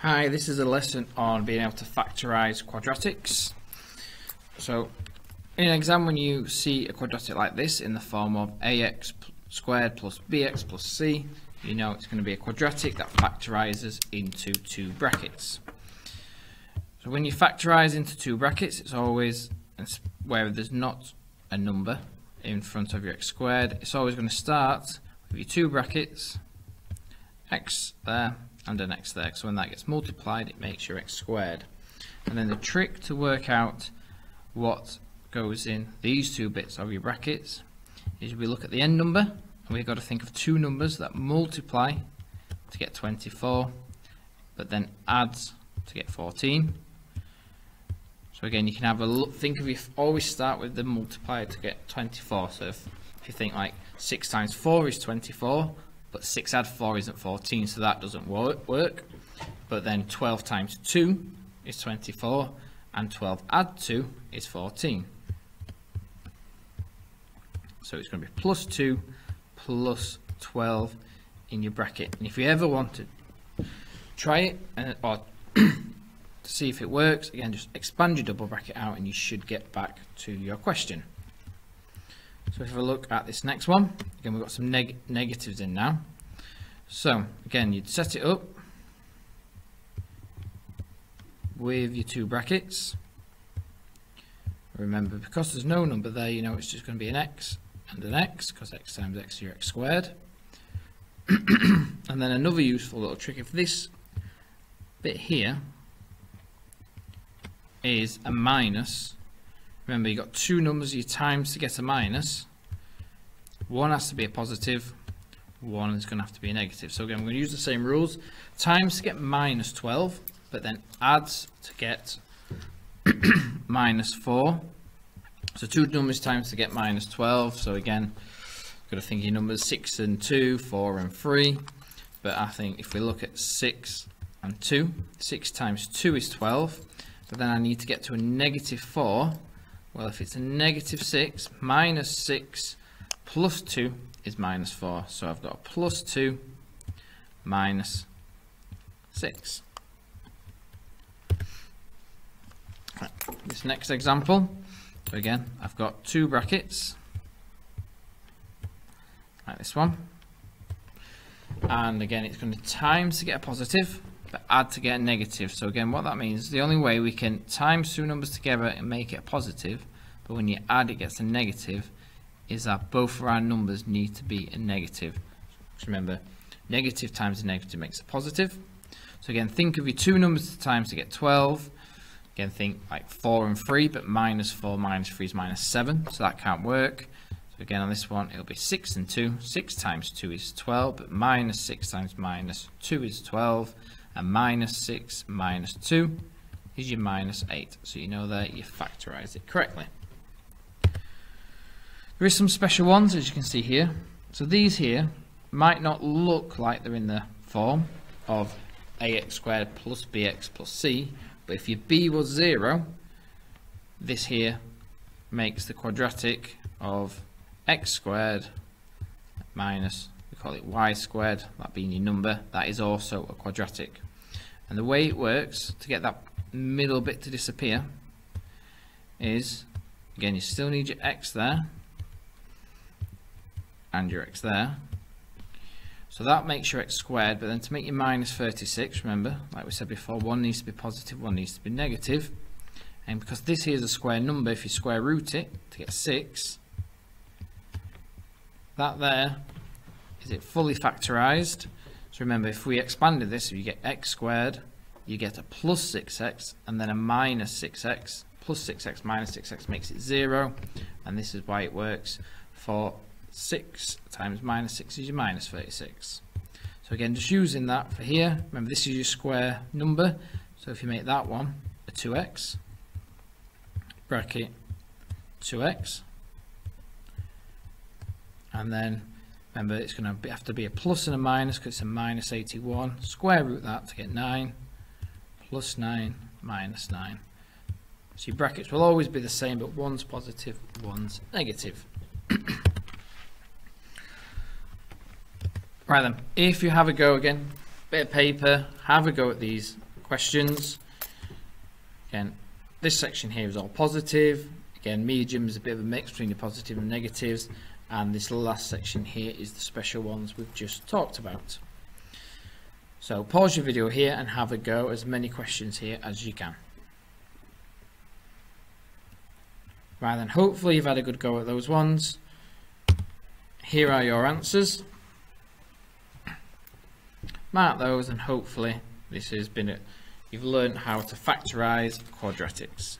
Hi, this is a lesson on being able to factorize quadratics. So in an exam, when you see a quadratic like this in the form of ax squared plus bx plus c, you know it's going to be a quadratic that factorizes into two brackets. So when you factorize into two brackets, it's always where there's not a number in front of your x squared, it's always going to start with your two brackets, x there and an x there. So when that gets multiplied, it makes your x squared. And then the trick to work out what goes in these two bits of your brackets is we look at the end number, and we've got to think of two numbers that multiply to get 24, but then adds to get 14. So again, you can have a look, think of, you always start with the multiplier to get 24. So if you think like 6 times 4 is 24, but 6 add 4 isn't 14, so that doesn't work. But then 12 times 2 is 24, and 12 add 2 is 14. So it's going to be plus 2 plus 12 in your bracket. And if you ever want to try it or to see if it works, again, just expand your double bracket out and you should get back to your question. So if we look at this next one, again, we've got some negatives in now. So again, you'd set it up with your two brackets. Remember, because there's no number there, you know it's just going to be an x and an x, because x times x is your x squared. And then another useful little trick, if this bit here is a minus, remember you've got two numbers you times to get a minus. One has to be a positive, one is going to have to be a negative. So again, we're going to use the same rules. Times to get minus 12, but then adds to get minus 4. So two numbers times to get minus 12. So again, got to think of your numbers 6 and 2, 4 and 3. But I think if we look at 6 and 2, 6 times 2 is 12. But then I need to get to a negative 4. Well, if it's a negative 6, minus 6 plus 2 is minus 4. So I've got a plus 2 minus 6. Right, this next example, so again, I've got two brackets, like this one. And again, it's going to times to get a positive, but add to get a negative. So again, what that means, the only way we can times two numbers together and make it a positive, but when you add it gets a negative, is that both of our numbers need to be a negative. Just remember, negative times a negative makes a positive. So again, think of your two numbers times to get 12. Again, think like 4 and 3, but minus 4 minus 3 is minus 7, so that can't work. So again, on this one, it'll be 6 and 2. 6 times 2 is 12, but minus 6 times minus 2 is 12, and minus 6 minus 2 is your minus 8. So you know that you factorize it correctly. There is some special ones, as you can see here. So these here might not look like they're in the form of ax squared plus bx plus c, but if your b was 0, this here makes the quadratic of x squared minus, we call it y squared, that being your number, that is also a quadratic. And the way it works to get that middle bit to disappear is, again, you still need your x there and your x there. So that makes your x squared, but then to make your minus 36, remember, like we said before, one needs to be positive, one needs to be negative. And because this here is a square number, if you square root it to get 6, that there, is it fully factorized? So remember, if we expanded this, you get x squared, you get a plus 6x, and then a minus 6x. Plus 6x minus 6x makes it 0, and this is why it works for 6 times minus 6 is your minus 36. So again, just using that for here, remember this is your square number, so if you make that one a 2x, bracket 2x, and then remember it's going to have to be a plus and a minus because it's a minus 81, square root that to get 9, plus 9 minus 9. So your brackets will always be the same, but one's positive, one's negative. Right then, if you have a go again, bit of paper, have a go at these questions. Again, this section here is all positive. Again, medium is a bit of a mix between the positive and negatives, and this last section here is the special ones we've just talked about. So pause your video here and have a go as many questions here as you can. Right then, hopefully you've had a good go at those ones. Here are your answers. Mark those, and hopefully this has been it. You've learned how to factorize quadratics.